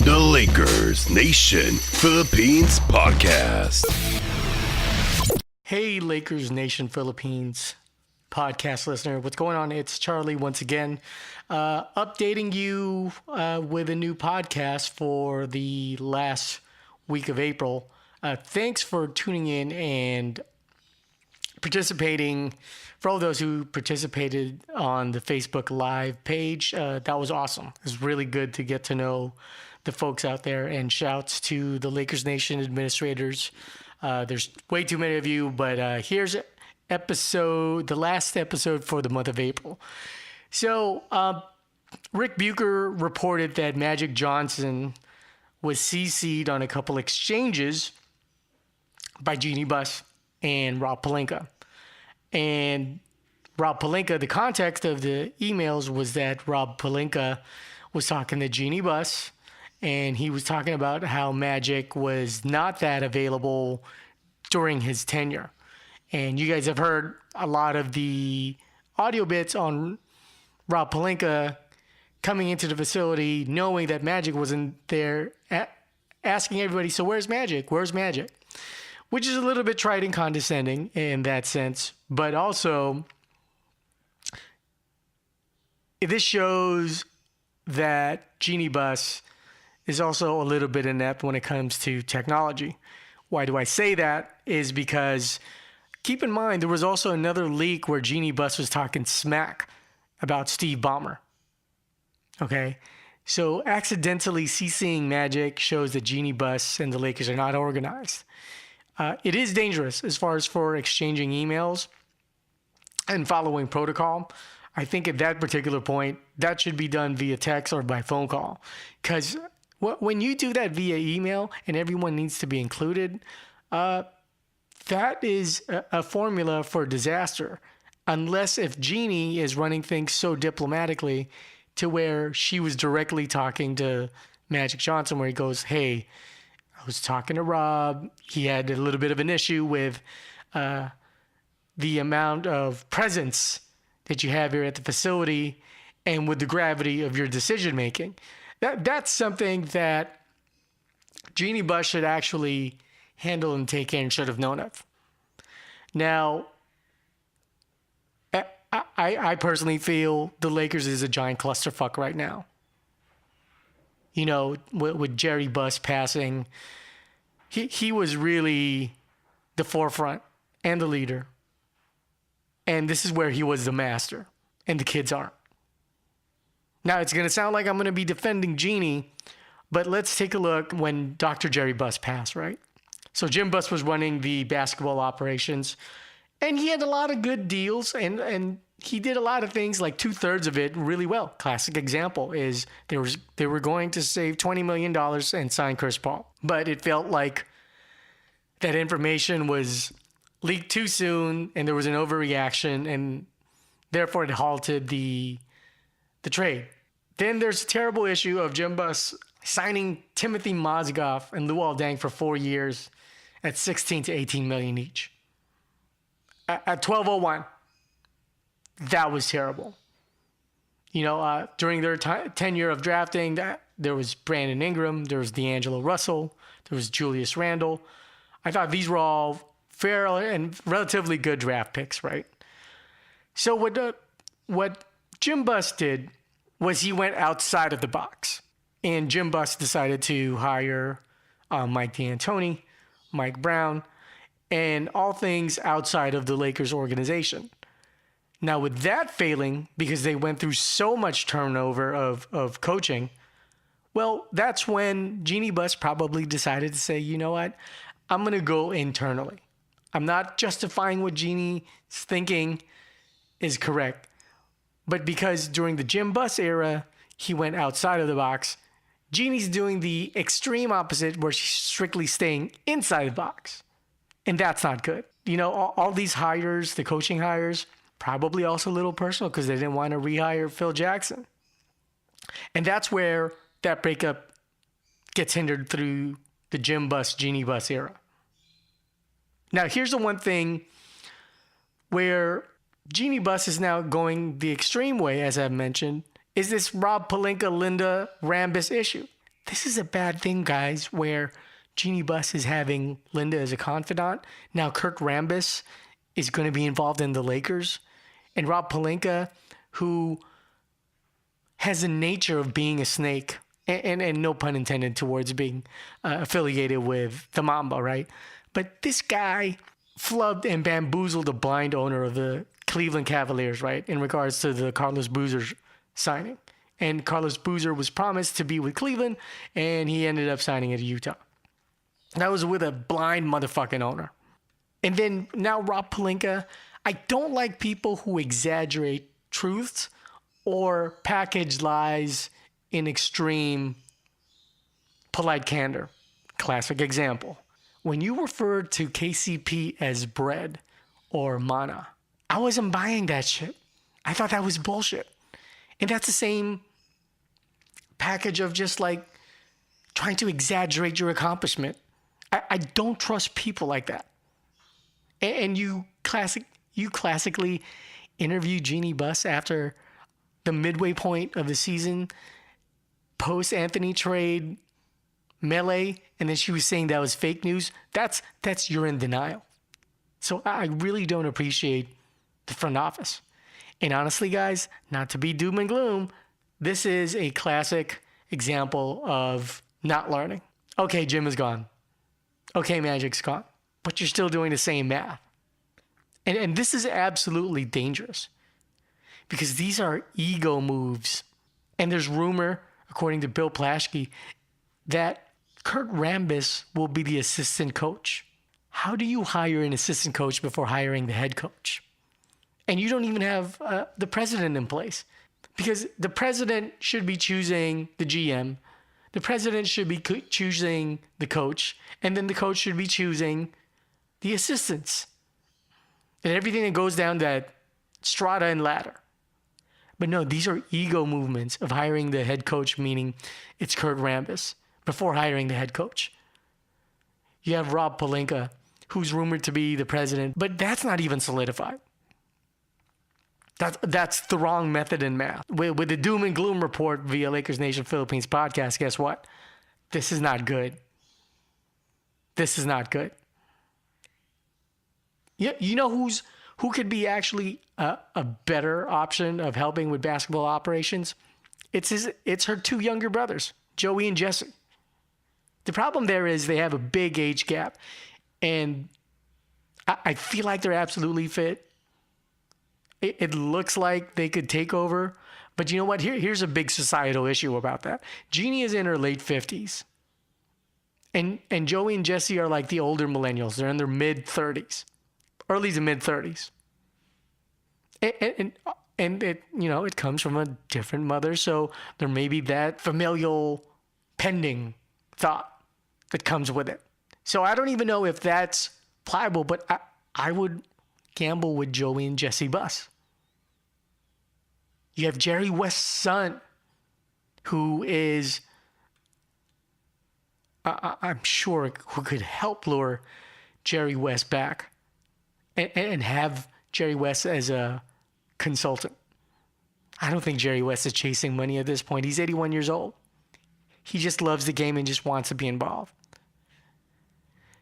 The Lakers Nation Philippines Podcast. Hey, Lakers Nation Philippines podcast listener. What's going on? It's Charlie once again, updating you with a new podcast for the last week of April. Thanks for tuning in and participating. For all those who participated on the Facebook Live page, that was awesome. It was really good to get to know the folks out there, and shouts to the Lakers Nation administrators. There's way too many of you, but here's the last episode for the month of April. So Rick Bucher reported that Magic Johnson was CC'd on a couple exchanges by Jeannie Buss and Rob Pelinka. And Rob Pelinka, the context of the emails was that Rob Pelinka was talking to Jeannie Buss, and he was talking about how Magic was not that available during his tenure. And you guys have heard a lot of the audio bits on Rob Pelinka coming into the facility, knowing that Magic wasn't there, asking everybody, so where's Magic? Where's Magic? Which is a little bit trite and condescending in that sense. But also, this shows that Jeannie Buss is also a little bit inept when it comes to technology. Why do I say that? Is because keep in mind, there was also another leak where Jeannie Buss was talking smack about Steve Ballmer. Okay? So accidentally CCing Magic shows that Jeannie Buss and the Lakers are not organized. It is dangerous as far as for exchanging emails and following protocol. I think at that particular point, that should be done via text or by phone call. Because when you do that via email and everyone needs to be included, that is a formula for disaster. Unless if Jeannie is running things so diplomatically to where she was directly talking to Magic Johnson, where he goes, hey, I was talking to Rob. He had a little bit of an issue with the amount of presence that you have here at the facility and with the gravity of your decision making. That's something that Jeannie Buss should actually handle and take care and should have known of. Now, I personally feel the Lakers is a giant clusterfuck right now. You know, with Jerry Buss passing, he was really the forefront and the leader. And this is where he was the master, and the kids aren't. Now, it's going to sound like I'm going to be defending Jeannie, but let's take a look when Dr. Jerry Buss passed, right? So Jim Buss was running the basketball operations, and he had a lot of good deals, and he did a lot of things, like 2/3 of it really well. Classic example is they were going to save $20 million and sign Chris Paul. But it felt like that information was leaked too soon, and there was an overreaction, and therefore it halted the trade. Then there's a terrible issue of Jim Buss signing Timothy Mozgov and Luol Deng for 4 years at $16 to $18 million each. At 12:01, that was terrible. You know, during their tenure of drafting, there was Brandon Ingram, there was D'Angelo Russell, there was Julius Randle. I thought these were all fair and relatively good draft picks, right? So what Jim Buss did was he went outside of the box. And Jim Buss decided to hire Mike D'Antoni, Mike Brown, and all things outside of the Lakers organization. Now, with that failing, because they went through so much turnover of coaching, well, that's when Jeannie Buss probably decided to say, you know what, I'm going to go internally. I'm not justifying what Jeannie's thinking is correct. But because during the Jim Buss era, he went outside of the box, Jeannie's doing the extreme opposite where she's strictly staying inside the box. And that's not good. You know, all these hires, the coaching hires, probably also a little personal because they didn't want to rehire Phil Jackson. And that's where that breakup gets hindered through the Jim Buss, Jeannie Buss era. Now, here's the one thing where Jeannie Buss is now going the extreme way, as I've mentioned, is this Rob Pelinka, Linda Rambis issue. This is a bad thing, guys, where Jeannie Buss is having Linda as a confidant. Now Kirk Rambis is going to be involved in the Lakers. And Rob Pelinka, who has a nature of being a snake, and no pun intended towards being affiliated with the Mamba, right? But this guy flubbed and bamboozled the blind owner of the Cleveland Cavaliers, right, in regards to the Carlos Boozer signing. And Carlos Boozer was promised to be with Cleveland, and he ended up signing at Utah. That was with a blind motherfucking owner. And then now Rob Pelinka. I don't like people who exaggerate truths or package lies in extreme polite candor. Classic example. When you refer to KCP as bread or mana, I wasn't buying that shit. I thought that was bullshit. And that's the same package of just like trying to exaggerate your accomplishment. I don't trust people like that. And you classically interview Jeannie Buss after the midway point of the season, post Anthony trade melee, and then she was saying that was fake news. That's you're in denial. So I really don't appreciate the front office. And honestly, guys, not to be doom and gloom, this is a classic example of not learning. Okay, Jim is gone. Okay, Magic's gone. But you're still doing the same math. And this is absolutely dangerous because these are ego moves. And there's rumor, according to Bill Plaschke, that Kurt Rambis will be the assistant coach. How do you hire an assistant coach before hiring the head coach? And you don't even have the president in place because the president should be choosing the GM. The president should be choosing the coach. And then the coach should be choosing the assistants. And everything that goes down that strata and ladder. But no, these are ego movements of hiring the head coach, meaning it's Kurt Rambis, before hiring the head coach. You have Rob Pelinka, who's rumored to be the president, but that's not even solidified. That's the wrong method in math. With the doom and gloom report via Lakers Nation Philippines podcast, guess what? This is not good. This is not good. You know who could be actually a better option of helping with basketball operations? It's her two younger brothers, Joey and Jesse. The problem there is they have a big age gap, and I feel like they're absolutely fit. It looks like they could take over, but you know what? Here's a big societal issue about that. Jeannie is in her late 50s, and Joey and Jesse are like the older millennials. They're in their mid 30s. Early to mid 30s. And it, it comes from a different mother, so there may be that familial pending thought that comes with it. So I don't even know if that's pliable, but I would gamble with Joey and Jesse Buss. You have Jerry West's son, who is, I'm sure, who could help lure Jerry West back. And have Jerry West as a consultant. I don't think Jerry West is chasing money at this point. He's 81 years old. He just loves the game and just wants to be involved.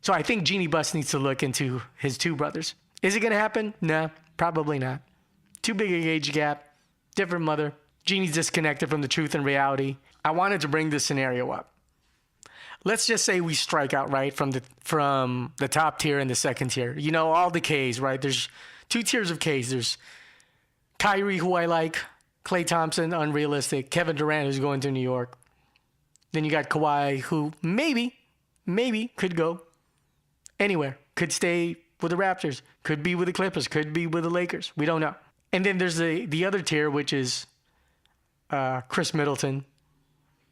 So I think Jeannie Buss needs to look into his two brothers. Is it going to happen? No, probably not. Too big an age gap. Different mother. Jeannie's disconnected from the truth and reality. I wanted to bring this scenario up. Let's just say we strike out, right, from the top tier and the second tier. You know, all the Ks, right? There's two tiers of Ks. There's Kyrie, who I like, Klay Thompson, unrealistic, Kevin Durant, who's going to New York. Then you got Kawhi, who maybe could go anywhere. Could stay with the Raptors, could be with the Clippers, could be with the Lakers. We don't know. And then there's the other tier, which is Chris Middleton,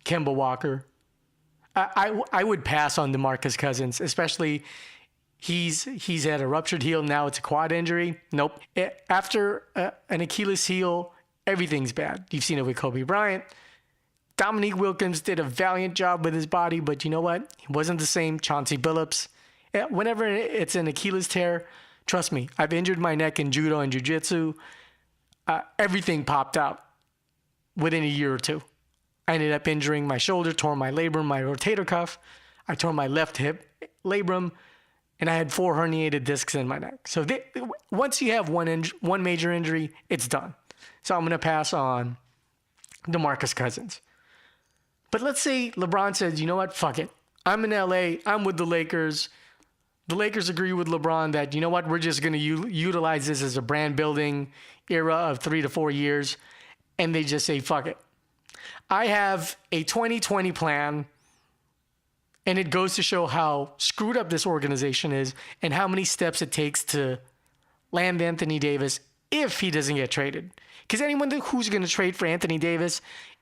Kemba Walker. I would pass on DeMarcus Cousins, especially he's had a ruptured heel. Now it's a quad injury. Nope. After an Achilles heel, everything's bad. You've seen it with Kobe Bryant. Dominique Wilkins did a valiant job with his body, but you know what? He wasn't the same. Chauncey Billups. Whenever it's an Achilles tear, trust me, I've injured my neck in judo and jiu-jitsu. Everything popped out within a year or two. I ended up injuring my shoulder, tore my labrum, my rotator cuff. I tore my left hip labrum, and I had 4 herniated discs in my neck. So once you have one major injury, it's done. So I'm going to pass on DeMarcus Cousins. But let's say LeBron says, you know what, fuck it. I'm in LA. I'm with the Lakers. The Lakers agree with LeBron that, you know what, we're just going to utilize this as a brand building era of 3 to 4 years. And they just say, fuck it. I have a 2020 plan, and it goes to show how screwed up this organization is and how many steps it takes to land Anthony Davis if he doesn't get traded. Because anyone who's going to trade for Anthony Davis,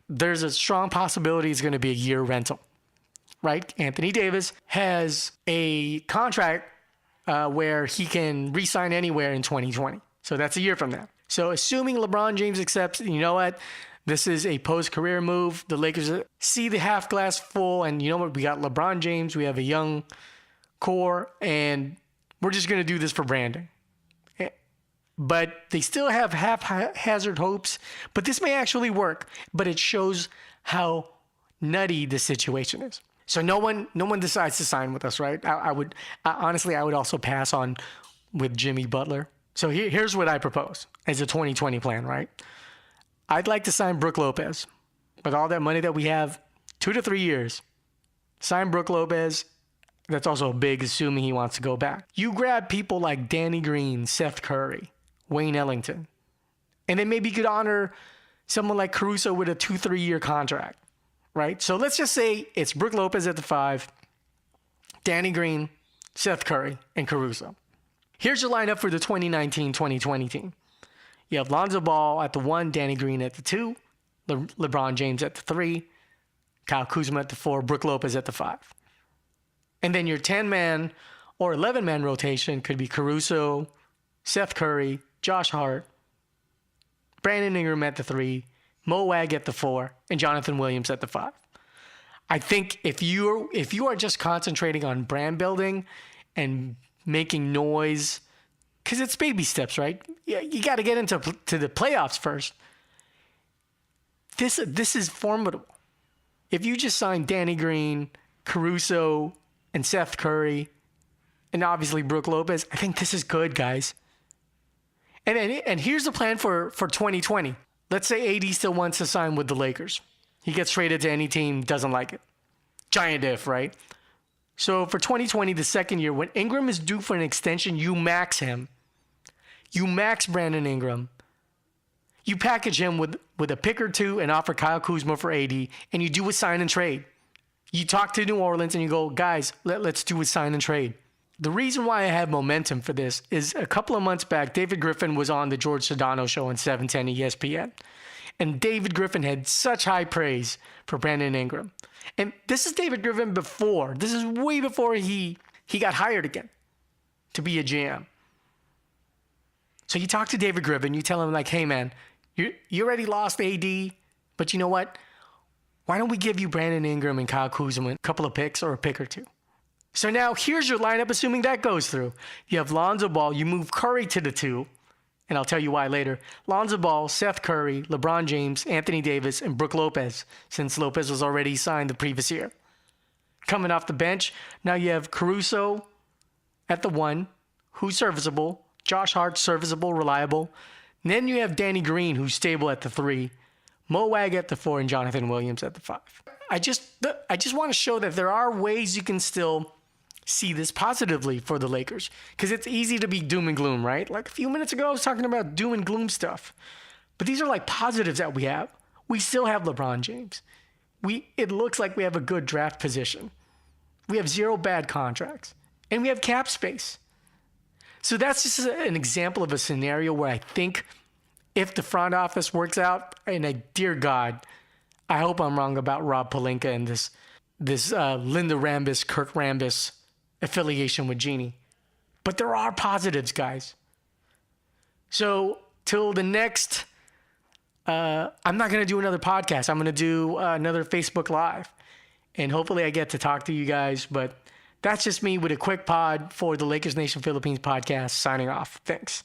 there's a strong possibility it's going to be a year rental, right? Anthony Davis has a contract where he can re-sign anywhere in 2020. So that's a year from now. So assuming LeBron James accepts, you know what? This is a post-career move. The Lakers see the half glass full, and you know what? We got LeBron James. We have a young core, and we're just going to do this for branding. But they still have haphazard hopes. But this may actually work. But it shows how nutty the situation is. So no one decides to sign with us, right? I would honestly also pass on with Jimmy Butler. So here's what I propose as a 2020 plan, right? I'd like to sign Brook Lopez. With all that money that we have, 2 to 3 years. Sign Brook Lopez. That's also big, assuming he wants to go back. You grab people like Danny Green, Seth Curry, Wayne Ellington. And then maybe you could honor someone like Caruso with a 2-3 year contract, right? So let's just say it's Brook Lopez at the 5, Danny Green, Seth Curry, and Caruso. Here's your lineup for the 2019-2020 team. You have Lonzo Ball at the 1, Danny Green at the 2, LeBron James at the 3, Kyle Kuzma at the 4, Brook Lopez at the 5. And then your 10-man or 11-man rotation could be Caruso, Seth Curry, Josh Hart, Brandon Ingram at the 3, Mo Wag at the 4, and Jonathan Williams at the 5. I think if you are just concentrating on brand building and making noise, because it's baby steps, right? You got to get into the playoffs first. This is formidable. If you just sign Danny Green, Caruso, and Seth Curry, and obviously Brook Lopez, I think this is good, guys. And here's the plan for 2020. Let's say AD still wants to sign with the Lakers. He gets traded to any team, doesn't like it. Giant if, right? So for 2020, the second year, when Ingram is due for an extension, you max him. You max Brandon Ingram. You package him with a pick or two and offer Kyle Kuzma for AD, and you do a sign and trade. You talk to New Orleans and you go, guys, let's do a sign and trade. The reason why I have momentum for this is a couple of months back, David Griffin was on the George Sedano show on 710 ESPN. And David Griffin had such high praise for Brandon Ingram. And this is David Griffin before. This is way before he got hired again to be a GM. So you talk to David Griffin, you tell him like, hey man, you already lost AD, but you know what? Why don't we give you Brandon Ingram and Kyle Kuzma a couple of picks or a pick or two? So now here's your lineup, assuming that goes through. You have Lonzo Ball, you move Curry to the 2, and I'll tell you why later. Lonzo Ball, Seth Curry, LeBron James, Anthony Davis, and Brook Lopez, since Lopez was already signed the previous year. Coming off the bench, now you have Caruso at the 1, who's serviceable, Josh Hart, serviceable, reliable. And then you have Danny Green, who's stable at the 3, Mo Wag at the 4, and Jonathan Williams at the 5. I just want to show that there are ways you can still see this positively for the Lakers. Because it's easy to be doom and gloom, right? Like a few minutes ago, I was talking about doom and gloom stuff. But these are like positives that we have. We still have LeBron James. It looks like we have a good draft position. We have 0 bad contracts. And we have cap space. So that's just an example of a scenario where I think if the front office works out, and dear God, I hope I'm wrong about Rob Pelinka and this Linda Rambis, Kirk Rambis affiliation with Genie. But there are positives, guys. So till the next, I'm not going to do another podcast. I'm going to do another Facebook Live. And hopefully I get to talk to you guys. But that's just me with a quick pod for the Lakers Nation Philippines podcast. Signing off. Thanks.